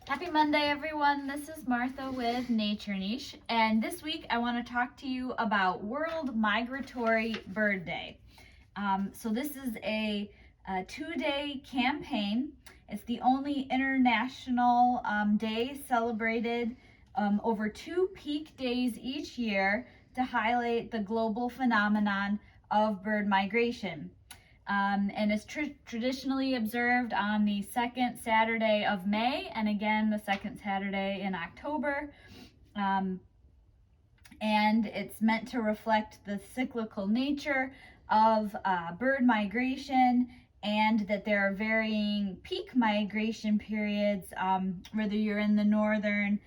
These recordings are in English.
Happy Monday, everyone. This is Martha with Nature Niche, and this week I want to talk to you about World Migratory Bird Day. So this is a 2-day campaign. It's the only international day celebrated over 2 peak days each year to highlight the global phenomenon of bird migration. And it's traditionally observed on the second Saturday of May and again the second Saturday in October. And it's meant to reflect the cyclical nature of bird migration and that there are varying peak migration periods, whether you're in the northern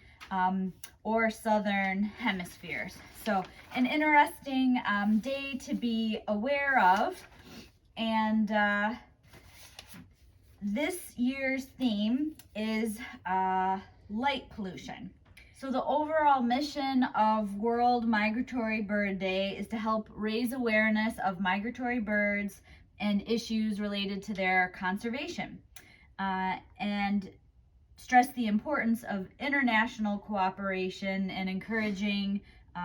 or southern hemispheres. So an interesting day to be aware of. And this year's theme is light pollution. So the overall mission of World Migratory Bird Day is to help raise awareness of migratory birds and issues related to their conservation, and stress the importance of international cooperation and encouraging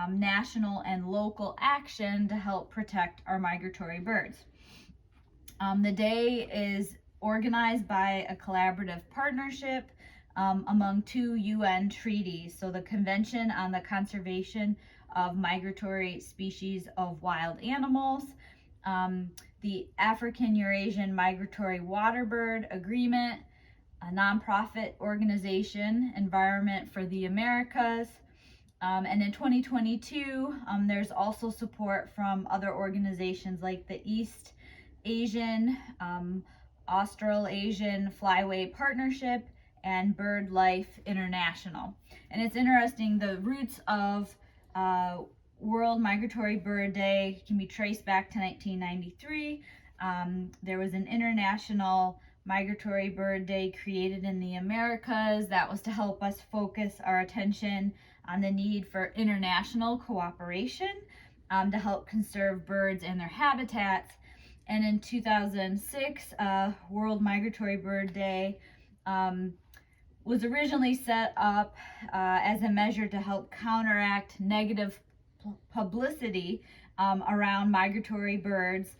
national and local action to help protect our migratory birds. The day is organized by a collaborative partnership among 2 UN treaties. So the Convention on the Conservation of Migratory Species of Wild Animals, the African Eurasian Migratory Waterbird Agreement, a nonprofit organization, Environment for the Americas. And in 2022, there's also support from other organizations like the East Asian, Australasian Flyway Partnership, and BirdLife International. And it's interesting, the roots of World Migratory Bird Day can be traced back to 1993. There was an International Migratory Bird Day created in the Americas that was to help us focus our attention on the need for international cooperation to help conserve birds and their habitats. And in 2006, World Migratory Bird Day was originally set up as a measure to help counteract negative publicity around migratory birds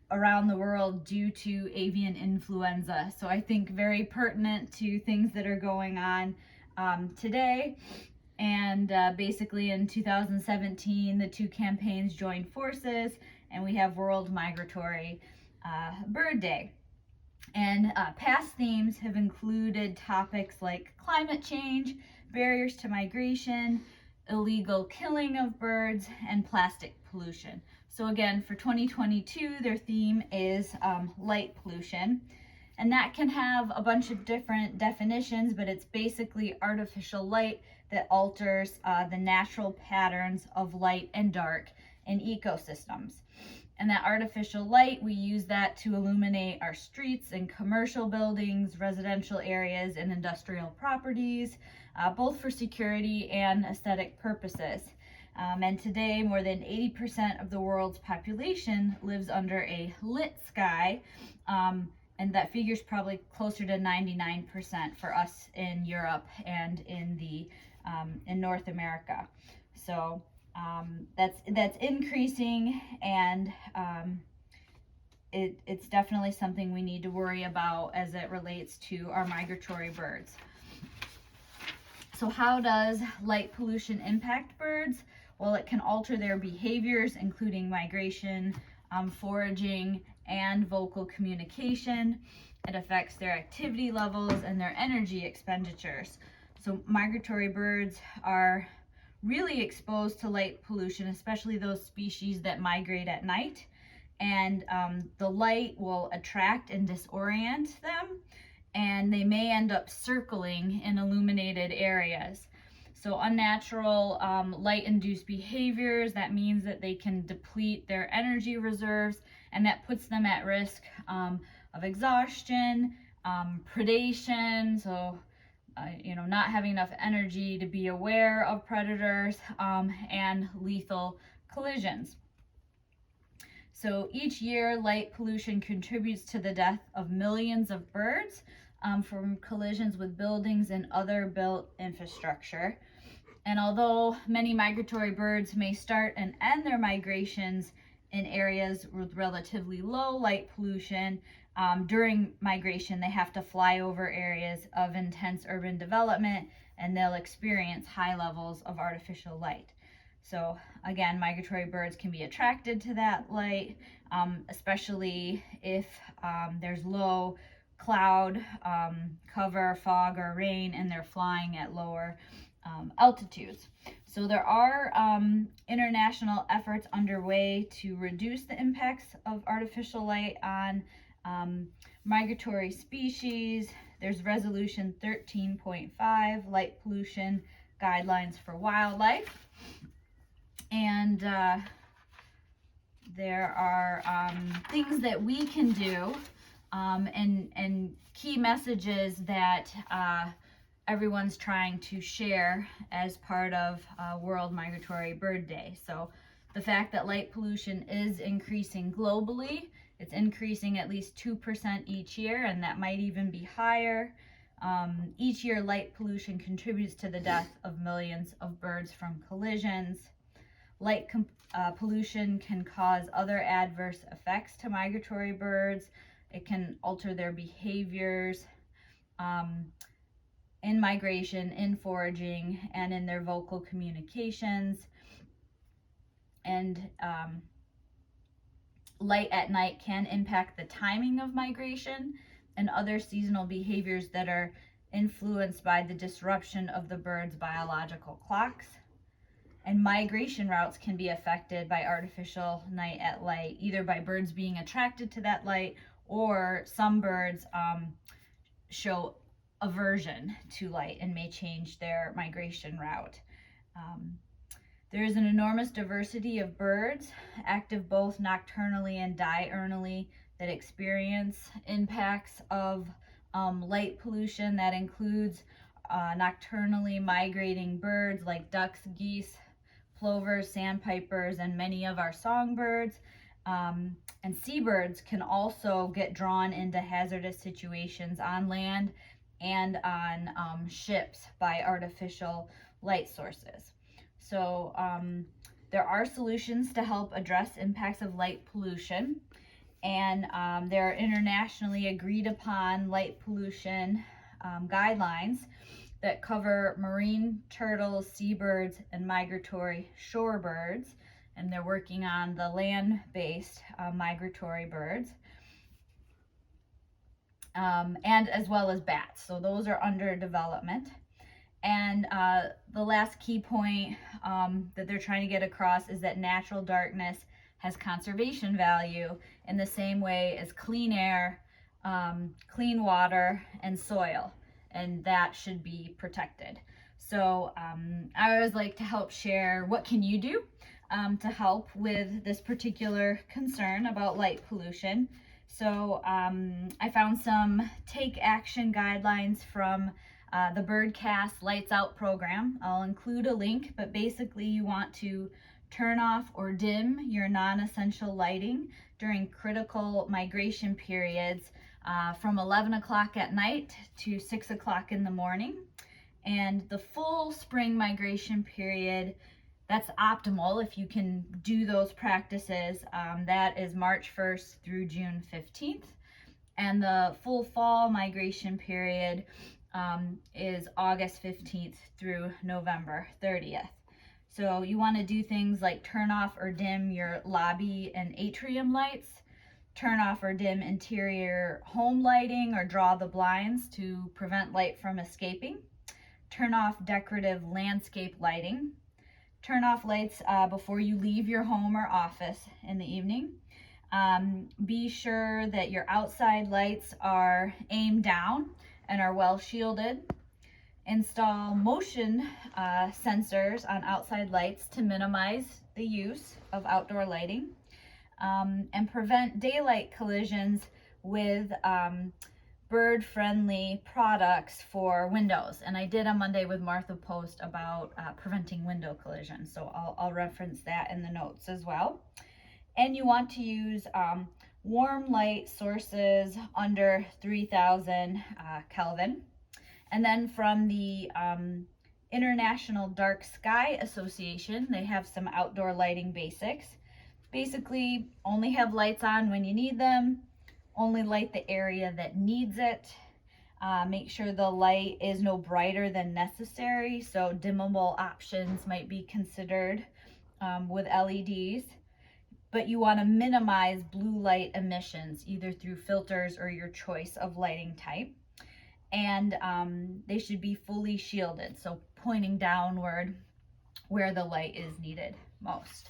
around the world due to avian influenza. So I think very pertinent to things that are going on today. And basically in 2017, the 2 campaigns joined forces, and we have World Migratory Bird Day. And past themes have included topics like climate change, barriers to migration, illegal killing of birds, and plastic pollution. So again, for 2022, their theme is light pollution. And that can have a bunch of different definitions, but it's basically artificial light that alters the natural patterns of light and dark in ecosystems. And that artificial light, we use that to illuminate our streets and commercial buildings, residential areas, and industrial properties, both for security and aesthetic purposes. And today, more than 80% of the world's population lives under a lit sky, and that figure is probably closer to 99% for us in Europe and in North America. So that's increasing, and it's definitely something we need to worry about as it relates to our migratory birds. So how does light pollution impact birds? Well, it can alter their behaviors, including migration, foraging, and vocal communication. It affects their activity levels and their energy expenditures. So migratory birds are really exposed to light pollution, especially those species that migrate at night. And the light will attract and disorient them, and they may end up circling in illuminated areas. So unnatural light-induced behaviors, that means that they can deplete their energy reserves, and that puts them at risk of exhaustion, predation, so not having enough energy to be aware of predators, and lethal collisions. So each year, light pollution contributes to the death of millions of birds, from collisions with buildings and other built infrastructure. And although many migratory birds may start and end their migrations in areas with relatively low light pollution, during migration they have to fly over areas of intense urban development, and they'll experience high levels of artificial light. So again, migratory birds can be attracted to that light, especially if there's low cloud cover, fog, or rain, and they're flying at lower altitudes. So there are international efforts underway to reduce the impacts of artificial light on migratory species. There's Resolution 13.5, Light Pollution Guidelines for Wildlife. And there are things that we can do and key messages that everyone's trying to share as part of World Migratory Bird Day. So the fact that light pollution is increasing globally, it's increasing at least 2% each year, and that might even be higher. Each year, light pollution contributes to the death of millions of birds from collisions. Light pollution can cause other adverse effects to migratory birds. It can alter their behaviors in migration, in foraging, and in their vocal communications. And light at night can impact the timing of migration and other seasonal behaviors that are influenced by the disruption of the bird's biological clocks. And migration routes can be affected by artificial night at light, either by birds being attracted to that light, or some birds show aversion to light and may change their migration route. There is an enormous diversity of birds, active both nocturnally and diurnally, that experience impacts of light pollution. That includes nocturnally migrating birds like ducks, geese, plovers, sandpipers, and many of our songbirds. And seabirds can also get drawn into hazardous situations on land and on ships by artificial light sources. So there are solutions to help address impacts of light pollution, and there are internationally agreed upon light pollution guidelines that cover marine turtles, seabirds, and migratory shorebirds, and they're working on the land-based migratory birds, and as well as bats. So those are under development. And the last key point that they're trying to get across is that natural darkness has conservation value in the same way as clean air, clean water, and soil, and that should be protected. So I always like to help share what can you do to help with this particular concern about light pollution. So I found some take action guidelines from the Birdcast Lights Out program. I'll include a link, but basically you want to turn off or dim your non-essential lighting during critical migration periods from 11 o'clock at night to 6 o'clock in the morning. And the full spring migration period, that's optimal if you can do those practices. That is March 1st through June 15th. And the full fall migration period is August 15th through November 30th. So you want to do things like turn off or dim your lobby and atrium lights, turn off or dim interior home lighting or draw the blinds to prevent light from escaping, turn off decorative landscape lighting, turn off lights before you leave your home or office in the evening. Be sure that your outside lights are aimed down and are well shielded. Install motion sensors on outside lights to minimize the use of outdoor lighting, and prevent daylight collisions with bird-friendly products for windows. And I did a Monday with Martha post about preventing window collisions, so I'll reference that in the notes as well. And you want to use warm light sources under 3000 Kelvin. And then from the International Dark Sky Association, they have some outdoor lighting basics. Basically, only have lights on when you need them, only light the area that needs it. Make sure the light is no brighter than necessary, so dimmable options might be considered with LEDs. But you want to minimize blue light emissions, either through filters or your choice of lighting type. And they should be fully shielded, so pointing downward where the light is needed most.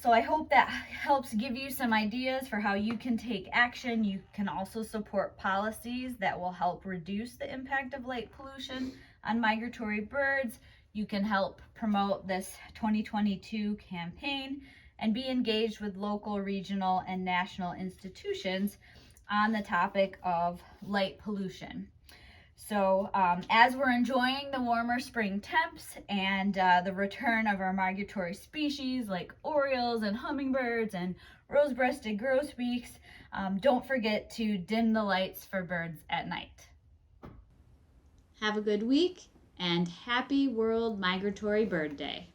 So I hope that helps give you some ideas for how you can take action. You can also support policies that will help reduce the impact of light pollution on migratory birds. You can help promote this 2022 campaign and be engaged with local, regional, and national institutions on the topic of light pollution. So as we're enjoying the warmer spring temps and the return of our migratory species like orioles and hummingbirds and rose-breasted grosbeaks, don't forget to dim the lights for birds at night. Have a good week and happy World Migratory Bird Day.